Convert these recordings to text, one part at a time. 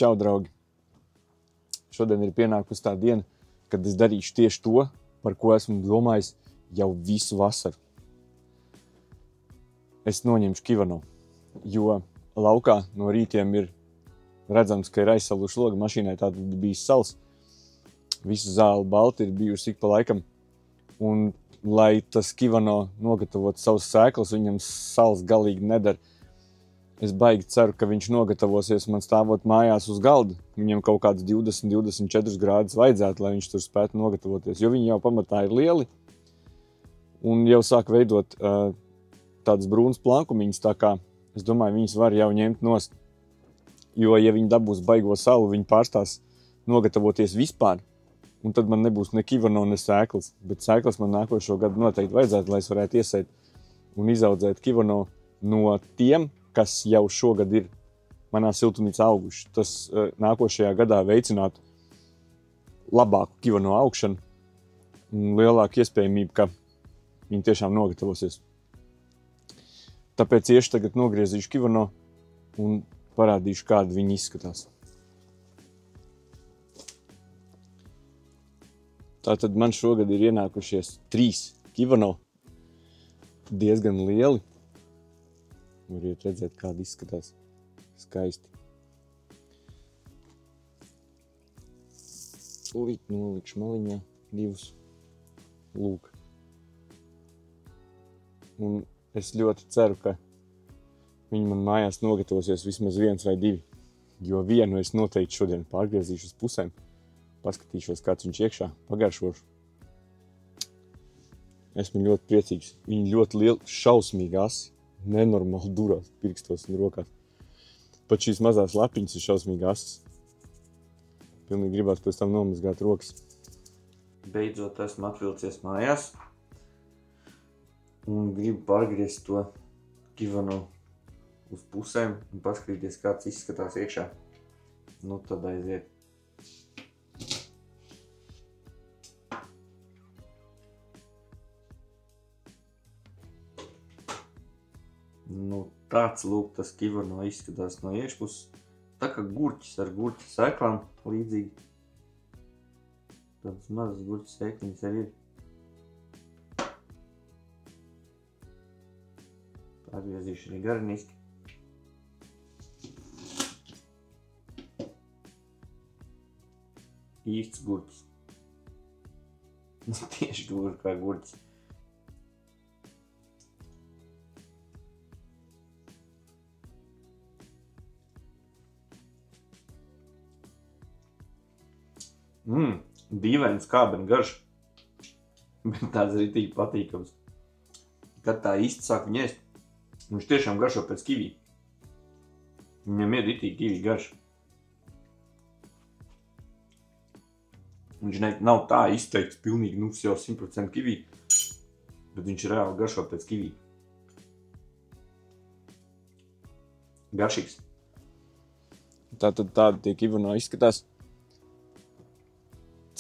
Čau, draugi! Šodien ir pienākusi tā diena, kad es darīšu tieši to, par ko esmu domājis jau visu vasaru. Es noņemšu kivano, jo laukā no rītiem ir redzams, ka ir aizsaluši logi, mašīnai tātad bijis sals. Visu zāli balti ir bijuši ik pa laikam. Un, lai tas kivano nogatavot savus sēklas, viņam sals galīgi nedara. Es baigi ceru, ka viņš nogatavosies man stāvot mājās uz galda. Viņam kaut kāds 20-24 grādus vajadzētu, lai viņš tur spētu nogatavoties, jo viņi jau pamatā ir lieli un jau sāk veidot tādas brūnas plankumiņas, tā kā es domāju, viņas var jau ņemt nost. Jo, ja viņi dabūs baigo salu, viņi pārstās nogatavoties vispār, un tad man nebūs ne kivano, ne sēklas. Bet sēklas man nākošo gadu noteikti vajadzētu, lai es varētu iesēt un izaudzēt kivano no tiem, kas jau šogad ir manā siltumnīcā auguši. Tas nākošajā gadā veicinātu labāku kivano augšanu un lielāku iespējamību, ka viņi tiešām nogatavosies. Tāpēc iešu tagad nogriezīšu kivano un parādīšu, kādi viņi izskatās. Tātad man šogad ir ienākušies 3 kivano, diezgan lieli. Variet redzēt, kādi izskatās skaisti. Nolikšu maliņā 2. Lūk. Un es ļoti ceru, ka viņi man mājās nogatavosies vismaz 1 vai 2. Jo vienu es noteikti šodien pārgriezīšu uz pusēm. Paskatīšos, kāds viņš iekšā, pagaršošu. Esmu ļoti priecīgs. Viņi ļoti lieli, šausmīgi asi. Nenormāli durās pirkstos un rokās. Pat šīs mazās lapiņas ir šausmīgi asas. Pilnīgi gribās pēc tam nomazgāt rokas. Beidzot esmu atvilcies mājās. Un gribu pārgriezt to kivano uz pusēm un paskatīties, kāds izskatās iekšā. Nu, tad aiziet. Nu, tāds lūk tas kivano izskatās no iekšpuses. Tā kā gurķis ar gurķa sēklām līdzīgi. Tādas mazas gurķa sēkliņas arī ir. Pārgriezīšu arī garniski. Īsts gurķis. Tieši kā gurķis. Dīvains kābena garš, bet tāds arī tīk patīkams. Kad tā īsti sāk viņu ēst, viņš tiešām garšo pēc kivī. Viņam ir ritīgi kivī garš. Viņš nav tā izteikts pilnīgi, jau 100% kivī, bet viņš reāli garšo pēc kivī. Garšīgs. Tātad tādi tie kivano izskatās.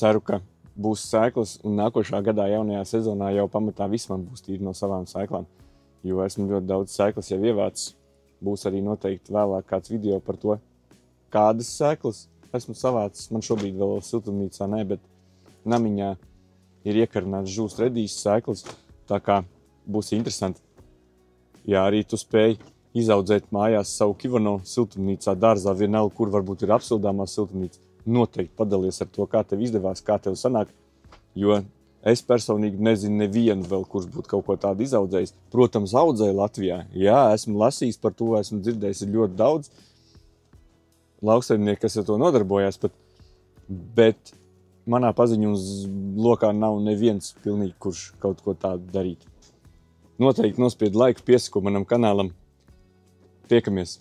Ceru, ka būs sēklas un nākošā gadā jaunajā sezonā jau pamatā viss man būs tīri no savām sēklām. Jo esmu ļoti daudz sēklas jau ievācis. Būs arī noteikti vēlāk kāds video par to, kādas sēklas esmu savācis. Man šobrīd vēl siltumnīcā ne, bet namiņā ir iekarināts žūs redīs sēklas. Tā kā būs interesanti. Ja arī tu spēj izaudzēt mājās savu kivano siltumnīcā, dārzā, vienalga, kur varbūt ir apsildāmā siltumnīca. Noteikti padalies ar to, kā tev izdevās, kā tev sanāk, jo es personīgi nezinu nevienu vēl, kurš būtu kaut ko tādu izaudzējis. Protams, audzēju Latvijā. Jā, esmu lasījis par to, esmu dzirdējis ir ļoti daudz lauksaimnieki, kas ar to nodarbojās, bet manā paziņu uz lokā nav neviens pilnīgi, kurš kaut ko tādu darīt. Noteikti nospied laiku, piesako manam kanālam. Tiekamies!